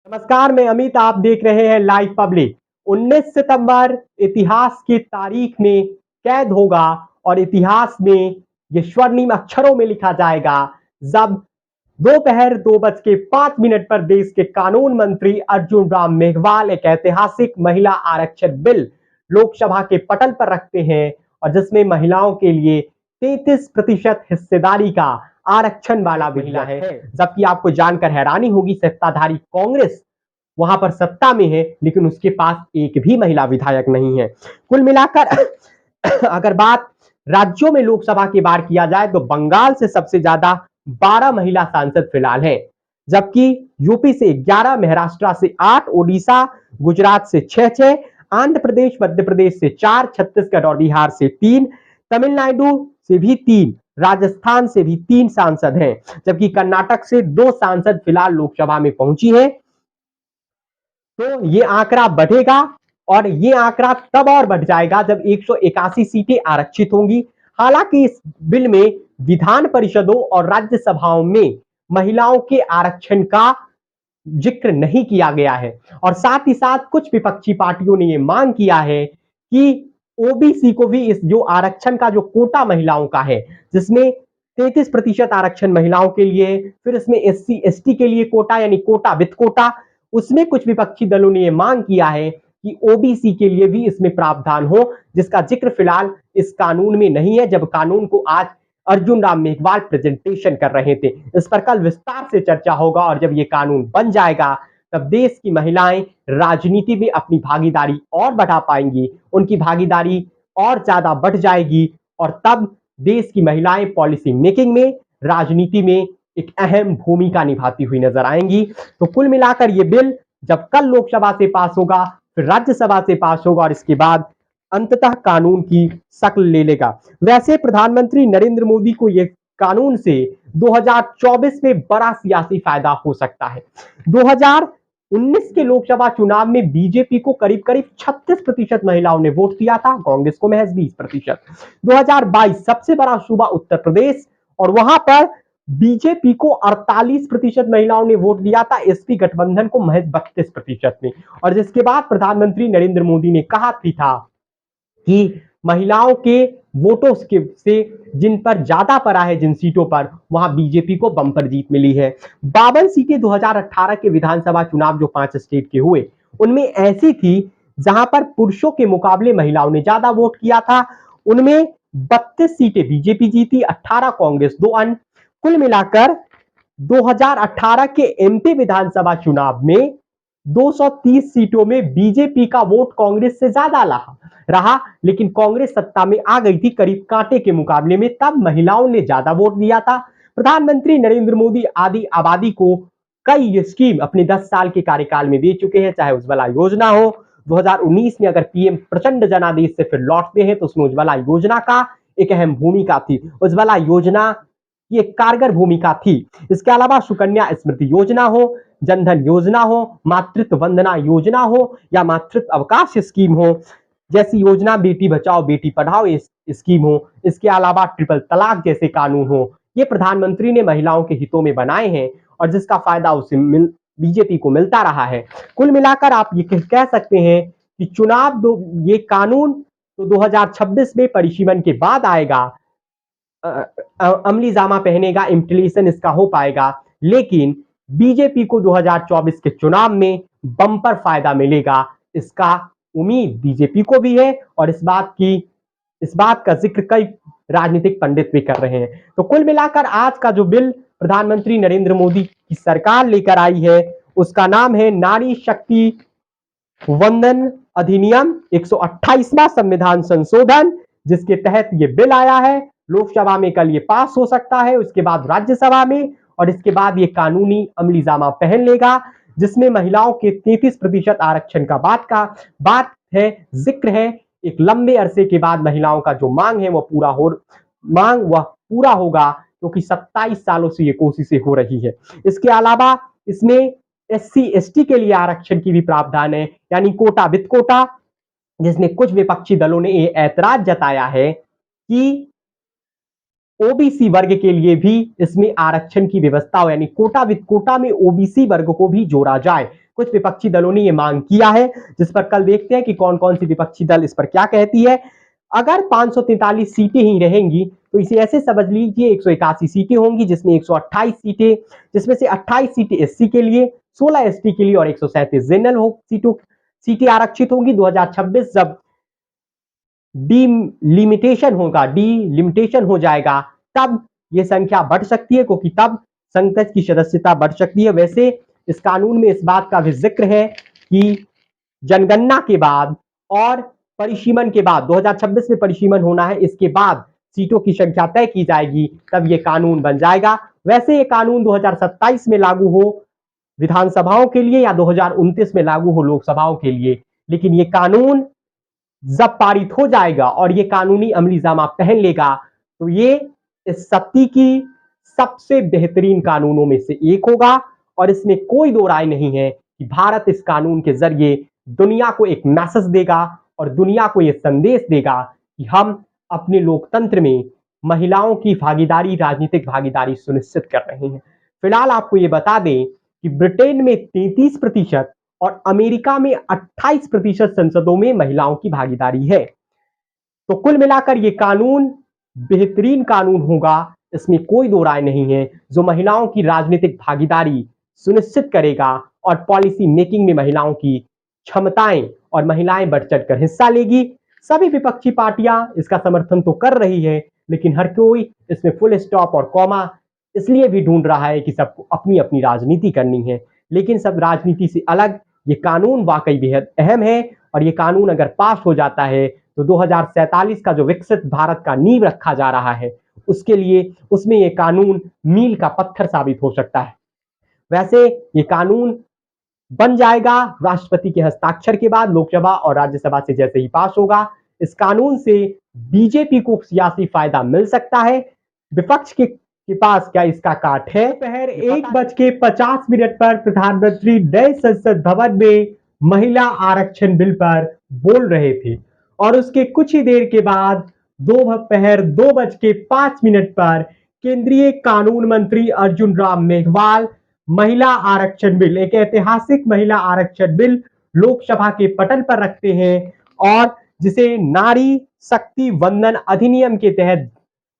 नमस्कार, मैं अमित। आप देख रहे हैं लाइव पब्लिक। 19 सितंबर इतिहास की तारीख में कैद होगा और इतिहास में ये स्वर्णिम अक्षरों में लिखा जाएगा जब दोपहर 2:05 पर देश के कानून मंत्री अर्जुन राम मेघवाल एक ऐतिहासिक महिला आरक्षण बिल लोकसभा के पटल पर रखते हैं और जिसमें महिलाओं के लिए 33% हिस्सेदारी का आरक्षण वाला बिल है। जबकि आपको जानकर हैरानी होगी, सत्ताधारी कांग्रेस वहां पर सत्ता में है लेकिन उसके पास एक भी महिला विधायक नहीं है। कुल मिलाकर अगर बात राज्यों में लोकसभा की बात किया जाए तो बंगाल से सबसे ज्यादा 12 महिला सांसद फिलहाल हैं, जबकि यूपी से 11, महाराष्ट्र से 8, ओडिशा गुजरात से 6, आंध्र प्रदेश मध्य प्रदेश से 4, छत्तीसगढ़ और बिहार से 3, तमिलनाडु से भी 3, राजस्थान से भी 3 सांसद हैं, जबकि कर्नाटक से 2 सांसद फिलहाल लोकसभा में पहुंची हैं। तो ये आंकड़ा बढ़ेगा और ये आंकड़ा तब और बढ़ जाएगा जब 181 सीटें आरक्षित होंगी। हालांकि इस बिल में विधान परिषदों और राज्यसभाओं में महिलाओं के आरक्षण का जिक्र नहीं किया गया है और साथ ही साथ कुछ विपक्षी पार्टियों ने यह मांग किया है कि ओबीसी को भी इस जो आरक्षण का जो कोटा महिलाओं का है, जिसमें 33% आरक्षण महिलाओं के लिए, फिर इसमें एससी एसटी के लिए कोटा यानी कोटा विथ कोटा, उसमें कुछ विपक्षी दलों ने यह मांग किया है कि ओबीसी के लिए भी इसमें प्रावधान हो, जिसका जिक्र फिलहाल इस कानून में नहीं है। जब कानून को आज अर्जुन राम मेघवाल प्रेजेंटेशन कर रहे थे, इस पर कल विस्तार से चर्चा होगा और जब ये कानून बन जाएगा तब देश की महिलाएं राजनीति में अपनी भागीदारी और बढ़ा पाएंगी, उनकी भागीदारी और ज्यादा बढ़ जाएगी और तब देश की महिलाएं पॉलिसी मेकिंग में, राजनीति में एक अहम भूमिका निभाती हुई नजर आएंगी। तो कुल मिलाकर ये बिल जब कल लोकसभा से पास होगा, फिर राज्यसभा से पास होगा और इसके बाद अंततः कानून की शक्ल ले लेगा। वैसे प्रधानमंत्री नरेंद्र मोदी को यह कानून से 2024 में बड़ा सियासी फायदा हो सकता है। 2019 के लोकसभा चुनाव में बीजेपी को करीब करीब 36% महिलाओं ने वोट दिया था, कांग्रेस को महज 20%। 2022 सबसे बड़ा सूबा उत्तर प्रदेश और वहां पर बीजेपी को 48% महिलाओं ने वोट दिया था, एसपी गठबंधन को महज 32% में। और जिसके बाद प्रधानमंत्री नरेंद्र मोदी ने कहा था कि महिलाओं के वोटों से जिन पर ज्यादा पड़ा है, जिन सीटों पर, वहां बीजेपी को बम्पर जीत मिली है। 52 सीटें 2018 के विधानसभा चुनाव जो 5 स्टेट के हुए, उनमें ऐसी थी जहां पर पुरुषों के मुकाबले महिलाओं ने ज्यादा वोट किया था। उनमें 32 सीटें बीजेपी जीती, 18 कांग्रेस, 2 अन्य। कुल मिलाकर 2018 के एमपी विधानसभा चुनाव में 230 सीटों में बीजेपी का वोट कांग्रेस से ज्यादा रहा, लेकिन कांग्रेस सत्ता में आ गई थी करीब कांटे के मुकाबले में, तब महिलाओं ने ज्यादा वोट दिया था। प्रधानमंत्री नरेंद्र मोदी आदि आबादी को कई स्कीम अपने 10 साल के कार्यकाल में दे चुके हैं, चाहे उज्ज्वला योजना हो। 2019 में अगर पीएम प्रचंड जनादेश से फिर लौटते हैं तो उसमें उज्ज्वला योजना का एक अहम भूमिका थी। उज्ज्वला योजना की एक कारगर भूमिका थी। इसके अलावा सुकन्या स्मृति योजना हो, जनधन योजना हो, मातृत्व वंदना योजना हो या मातृत्व अवकाश स्कीम हो जैसी योजना, बेटी बचाओ बेटी पढ़ाओ स्कीम हो, इसके अलावा ट्रिपल तलाक जैसे कानून हो, ये प्रधानमंत्री ने महिलाओं के हितों में बनाए हैं और जिसका फायदा उसे बीजेपी को मिलता रहा है। कुल मिलाकर आप ये कह सकते हैं कि ये कानून तो 2026 में परिसीमन के बाद आएगा, अमली जामा पहनेगा, इम्प्लीमेंटेशन इसका हो पाएगा, लेकिन बीजेपी को 2024 के चुनाव में बम्पर फायदा मिलेगा, इसका उम्मीद बीजेपी को भी है और इस बात का जिक्र कई राजनीतिक पंडित भी कर रहे हैं। तो कुल मिलाकर आज का जो बिल प्रधानमंत्री नरेंद्र मोदी की सरकार लेकर आई है, उसका नाम है नारी शक्ति वंदन अधिनियम, 128वां संविधान संशोधन, जिसके तहत ये बिल आया है। लोकसभा में कल ये पास हो सकता है, उसके बाद राज्यसभा में, और इसके बाद ये कानूनी अमली जामा पहन लेगा, जिसमें महिलाओं के 33% आरक्षण का बात है, जिक्र है। एक लंबे अरसे के बाद महिलाओं का जो मांग है वह पूरा होगा, क्योंकि 27 सालों से ये कोशिशें हो रही है। इसके अलावा इसमें एससी एसटी के लिए आरक्षण की भी प्रावधान है, यानी कोटा विद कोटा, जिसमें कुछ विपक्षी दलों ने ये ऐतराज जताया है कि ओबीसी वर्ग के लिए भी इसमें आरक्षण की व्यवस्था हो, यानी कोटा विद कोटा में ओबीसी वर्ग को भी जोड़ा जाए। कुछ विपक्षी दलों ने ये मांग किया है, जिस पर कल देखते हैं कि कौन कौन सी विपक्षी दल इस पर क्या कहती है। अगर 543 सीटें ही रहेंगी तो इसे ऐसे समझ लीजिए 181 सीटें होंगी, जिसमें 128 सीटें, जिसमें से 28 सीटें एससी के लिए, 16 एसटी के लिए और 137 जनरल सीटें आरक्षित होंगी। 2026 जब डीलिमिटेशन हो जाएगा तब यह संख्या बढ़ सकती है, क्योंकि तब संसद की सदस्यता बढ़ सकती है। वैसे इस कानून में इस बात का भी जिक्र है कि जनगणना के बाद और परिसीमन के बाद, 2026 में परिसीमन होना है, इसके बाद सीटों की संख्या तय की जाएगी, तब यह कानून बन जाएगा। वैसे ये कानून 2027 में लागू हो विधानसभाओं के लिए या 2029 में लागू हो लोकसभाओं के लिए, लेकिन ये कानून जब पारित हो जाएगा और ये कानूनी अमलीजामा पहन लेगा तो ये इस सदी की सबसे बेहतरीन कानूनों में से एक होगा। और इसमें कोई दो राय नहीं है कि भारत इस कानून के जरिए दुनिया को एक मैसेज देगा और दुनिया को यह संदेश देगा कि हम अपने लोकतंत्र में महिलाओं की भागीदारी, राजनीतिक भागीदारी सुनिश्चित कर रहे हैं। फिलहाल आपको यह बता दें कि ब्रिटेन में 33% और अमेरिका में 28% संसदों में महिलाओं की भागीदारी है। तो कुल मिलाकर यह कानून बेहतरीन कानून होगा, इसमें कोई दो राय नहीं है, जो महिलाओं की राजनीतिक भागीदारी सुनिश्चित करेगा और पॉलिसी मेकिंग में महिलाओं की क्षमताएं और महिलाएं बढ़ चढ़कर हिस्सा लेगी। सभी विपक्षी पार्टियां इसका समर्थन तो कर रही है, लेकिन हर कोई इसमें फुल स्टॉप और कॉमा इसलिए भी ढूंढ रहा है कि सबको अपनी अपनी राजनीति करनी है। लेकिन सब राजनीति से अलग ये कानून वाकई बेहद अहम है, और ये कानून अगर पास हो जाता है तो 2047 का जो विकसित भारत का नींव रखा जा रहा है उसके लिए, उसमें ये कानून मील का पत्थर साबित हो सकता है। वैसे ये कानून बन जाएगा राष्ट्रपति के हस्ताक्षर के बाद, लोकसभा और राज्यसभा से जैसे ही पास होगा। इस कानून से बीजेपी को सियासी फायदा मिल सकता है। विपक्ष के पास क्या इसका काट है? दोपहर 1:50 पर प्रधानमंत्री नए संसद भवन में महिला आरक्षण बिल पर बोल रहे थे और उसके कुछ ही देर के बाद दोपहर 2:05 पर केंद्रीय कानून मंत्री अर्जुन राम मेघवाल महिला आरक्षण बिल, एक ऐतिहासिक महिला आरक्षण बिल लोकसभा के पटल पर रखते हैं और जिसे नारी शक्ति वंदन अधिनियम के तहत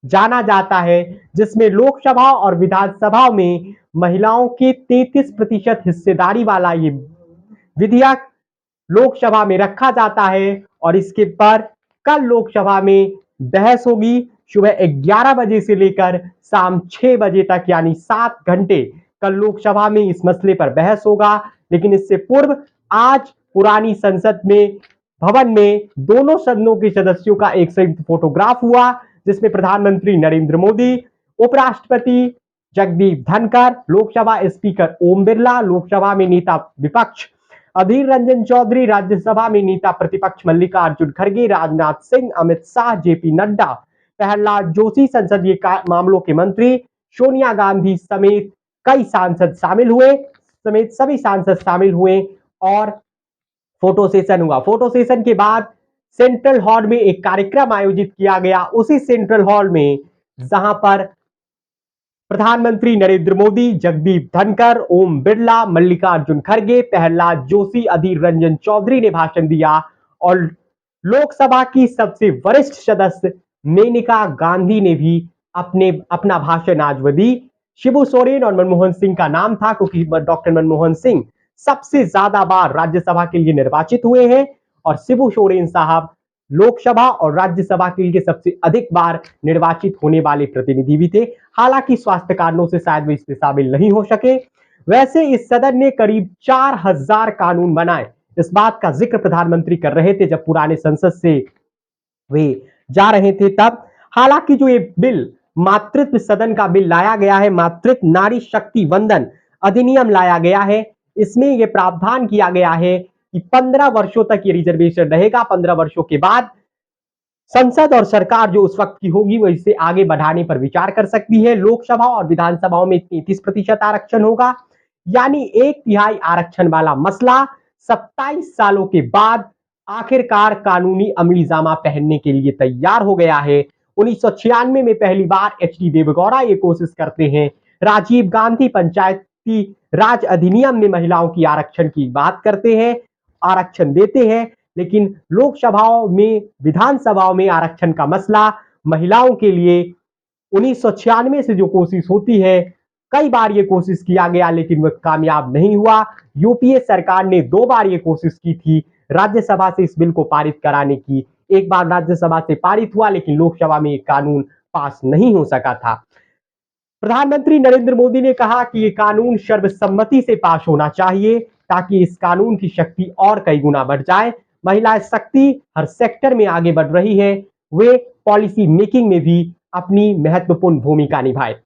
जाना जाता है, जिसमें लोकसभा और विधानसभा में महिलाओं की 33% हिस्सेदारी वाला ये विधेयक लोकसभा में रखा जाता है। और इसके पर कल लोकसभा में बहस होगी सुबह 11 बजे से लेकर शाम 6 बजे तक, यानी 7 घंटे कल लोकसभा में इस मसले पर बहस होगा। लेकिन इससे पूर्व आज पुरानी संसद में भवन में दोनों सदनों के सदस्यों का एक संयुक्त फोटोग्राफ हुआ, जिसमें प्रधानमंत्री नरेंद्र मोदी, उपराष्ट्रपति जगदीप धनखड़, लोकसभा स्पीकर ओम बिरला, लोकसभा में नेता विपक्ष अधीर रंजन चौधरी, राज्यसभा में नेता प्रतिपक्ष मल्लिकार्जुन खड़गे, राजनाथ सिंह, अमित शाह, जेपी नड्डा, प्रहलाद जोशी, संसदीय मामलों के मंत्री सोनिया गांधी समेत कई सांसद शामिल हुए, सभी सांसद शामिल हुए और फोटो सेशन हुआ। फोटो सेशन के बाद सेंट्रल हॉल में एक कार्यक्रम आयोजित किया गया। उसी सेंट्रल हॉल में जहां पर प्रधानमंत्री नरेंद्र मोदी, जगदीप धनखड़, ओम बिरला, मल्लिकार्जुन खड़गे, प्रहलाद जोशी, अधीर रंजन चौधरी ने भाषण दिया और लोकसभा की सबसे वरिष्ठ सदस्य मेनका गांधी ने भी अपना भाषण आज दी। शिबू सोरेन और मनमोहन सिंह का नाम था, क्योंकि डॉक्टर मनमोहन सिंह सबसे ज्यादा बार राज्यसभा के लिए निर्वाचित हुए हैं और शिबू सोरेन साहब लोकसभा और राज्यसभा के लिए सबसे अधिक बार निर्वाचित होने वाले प्रतिनिधि भी थे। हालांकि स्वास्थ्य कारणों से शायद वे इसमें शामिल नहीं हो सके। वैसे इस सदन ने करीब 4000 कानून बनाए। इस बात का जिक्र प्रधानमंत्री कर रहे थे जब पुराने संसद से वे जा रहे थे तब। हालांकि जो ये बिल मातृत्व सदन का बिल लाया गया है, मातृत्व नारी शक्ति वंदन अधिनियम लाया गया है, इसमें यह प्रावधान किया गया है कि 15 वर्षों तक ये रिजर्वेशन रहेगा। 15 वर्षों के बाद संसद और सरकार जो उस वक्त की होगी वो इसे आगे बढ़ाने पर विचार कर सकती है। लोकसभा और विधानसभाओं में 33% आरक्षण होगा, यानी 1/3 आरक्षण वाला मसला 27 सालों के बाद आखिरकार कानूनी अमलीजामा पहनने के लिए तैयार हो गया है। 1996 में पहली बार HD देवेगौड़ा ये कोशिश करते हैं। राजीव गांधी पंचायत पंचायती राज अधिनियम में महिलाओं की आरक्षण की बात करते हैं, आरक्षण देते हैं, लेकिन लोकसभाओं में, विधानसभाओं में आरक्षण का मसला महिलाओं के लिए 1996 से जो कोशिश होती है, कई बार ये कोशिश किया गया लेकिन वह कामयाब नहीं हुआ। यूपीए सरकार ने 2 बार ये कोशिश की थी राज्यसभा से इस बिल को पारित कराने की। एक बार राज्यसभा से पारित हुआ लेकिन लोकसभा में ये कानून पास नहीं हो सका था। प्रधानमंत्री नरेंद्र मोदी ने कहा कि ये कानून सर्वसम्मति से पास होना चाहिए ताकि इस कानून की शक्ति और कई गुना बढ़ जाए। महिला शक्ति हर सेक्टर में आगे बढ़ रही है, वे पॉलिसी मेकिंग में भी अपनी महत्वपूर्ण भूमिका निभाए।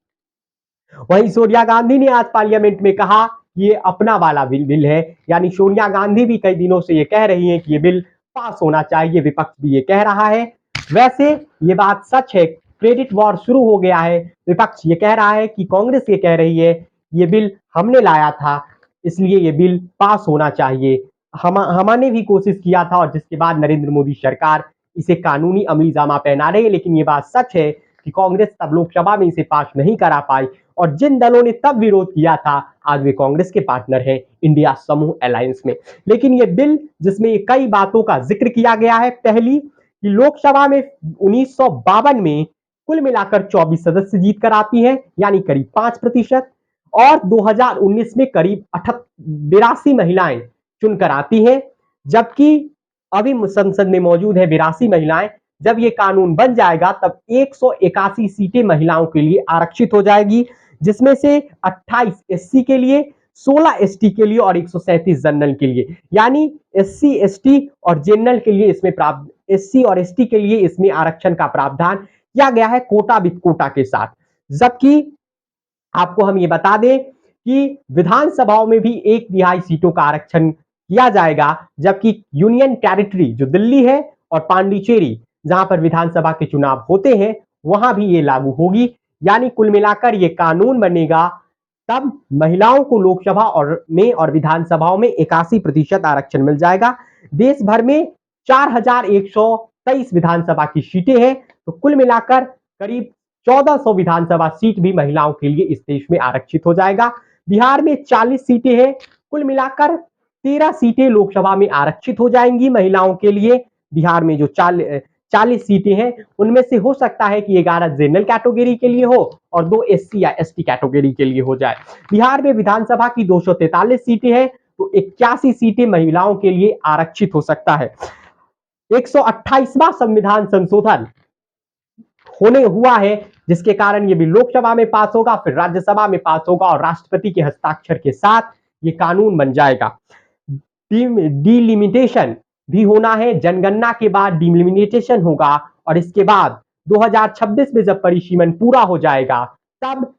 वहीं सोनिया गांधी ने आज पार्लियामेंट में कहा ये अपना वाला बिल है, यानी सोनिया गांधी भी कई दिनों से ये कह रही हैं कि ये बिल पास होना चाहिए, विपक्ष भी ये कह रहा है। वैसे ये बात सच है, क्रेडिट वॉर शुरू हो गया है। विपक्ष ये कह रहा है कि कांग्रेस ये कह रही है ये बिल हमने लाया था, इसलिए ये बिल पास होना चाहिए। हमने भी कोशिश किया था और जिसके बाद नरेंद्र मोदी सरकार इसे कानूनी अमली जामा पहना रही है। लेकिन ये बात सच है कि कांग्रेस तब लोकसभा में इसे पास नहीं करा पाई और जिन दलों ने तब विरोध किया था आज वे कांग्रेस के पार्टनर हैं इंडिया समूह अलायंस में। लेकिन ये बिल जिसमें कई बातों का जिक्र किया गया है, पहली कि लोकसभा में 1952 में कुल मिलाकर 24 सदस्य जीत कर आती है, यानी करीब 5%, और 2019 में करीब 82 महिलाएं चुनकर आती हैं, जबकि अभी संसद में मौजूद है 82 महिलाएं। जब ये कानून बन जाएगा तब 181 सीटें महिलाओं के लिए आरक्षित हो जाएगी, जिसमें से 28 एससी के लिए, 16 एसटी के लिए और 137 जनरल के लिए, यानी एससी एसटी और जनरल के लिए इसमें एससी और एसटी के लिए इसमें आरक्षण का प्रावधान किया गया है कोटा विद कोटा के साथ। जबकि आपको हम ये बता दें कि विधानसभाओं में भी 1/3 सीटों का आरक्षण किया जाएगा, जबकि यूनियन टेरिटरी जो दिल्ली है और पांडिचेरी जहां पर विधानसभा के चुनाव होते हैं वहां भी ये लागू होगी। यानी कुल मिलाकर ये कानून बनेगा तब महिलाओं को लोकसभा और विधानसभाओं में 81% आरक्षण मिल जाएगा। देश भर में 4123 विधानसभा की सीटें हैं, तो कुल मिलाकर करीब 1400 विधानसभा सीट भी महिलाओं के लिए इस देश में आरक्षित हो जाएगा। बिहार में 40 सीटें हैं, कुल मिलाकर 13 सीटें लोकसभा में आरक्षित हो जाएंगी महिलाओं के लिए। बिहार में जो 40 सीटें हैं उनमें से हो सकता है कि 11 जनरल कैटेगरी के लिए हो और 2 एससी या एसटी कैटेगरी के लिए हो जाए। बिहार में विधानसभा की 243 सीटें हैं, तो 81 सीटें महिलाओं के लिए आरक्षित हो सकता है। 128वां संविधान संशोधन होने हुआ है, जिसके कारण ये भी लोकसभा में पास होगा, फिर राज्यसभा में पास होगा और राष्ट्रपति के हस्ताक्षर के साथ ये कानून बन जाएगा। डिलिमिटेशन भी होना है, जनगणना के बाद डिलिमिटेशन होगा और इसके बाद 2026 में जब परिसीमन पूरा हो जाएगा तब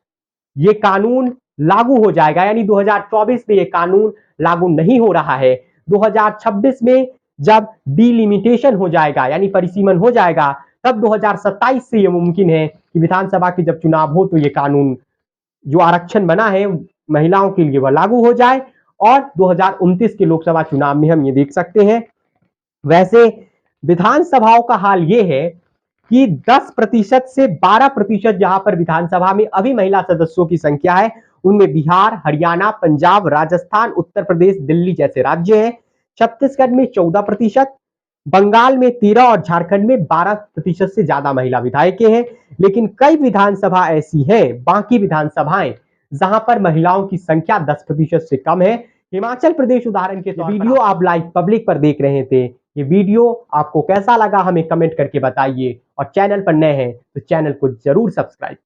ये कानून लागू हो जाएगा। यानी 2024 में ये कानून लागू नहीं हो रहा है, 2026 में जब डिलिमिटेशन हो जाएगा यानी परिसीमन हो जाएगा तब 2027 से ये मुमकिन है कि विधानसभा के जब चुनाव हो तो ये कानून जो आरक्षण बना है महिलाओं के लिए वह लागू हो जाए और 2029 के लोकसभा चुनाव में हम ये देख सकते हैं। वैसे विधानसभाओं का हाल ये है कि 10% से 12% जहां पर विधानसभा में अभी महिला सदस्यों की संख्या है उनमें बिहार, हरियाणा, पंजाब, राजस्थान, उत्तर प्रदेश, दिल्ली जैसे राज्य हैं। छत्तीसगढ़ में 14%, बंगाल में 13 और झारखंड में 12% से ज्यादा महिला विधायकें हैं। लेकिन कई विधानसभा ऐसी हैं, बाकी विधानसभाएं जहां पर महिलाओं की संख्या 10% से कम है। हिमाचल प्रदेश उदाहरण के तौर पर वीडियो आप लाइव पब्लिक पर देख रहे थे। ये वीडियो आपको कैसा लगा हमें कमेंट करके बताइए और चैनल पर नए हैं तो चैनल को जरूर सब्सक्राइब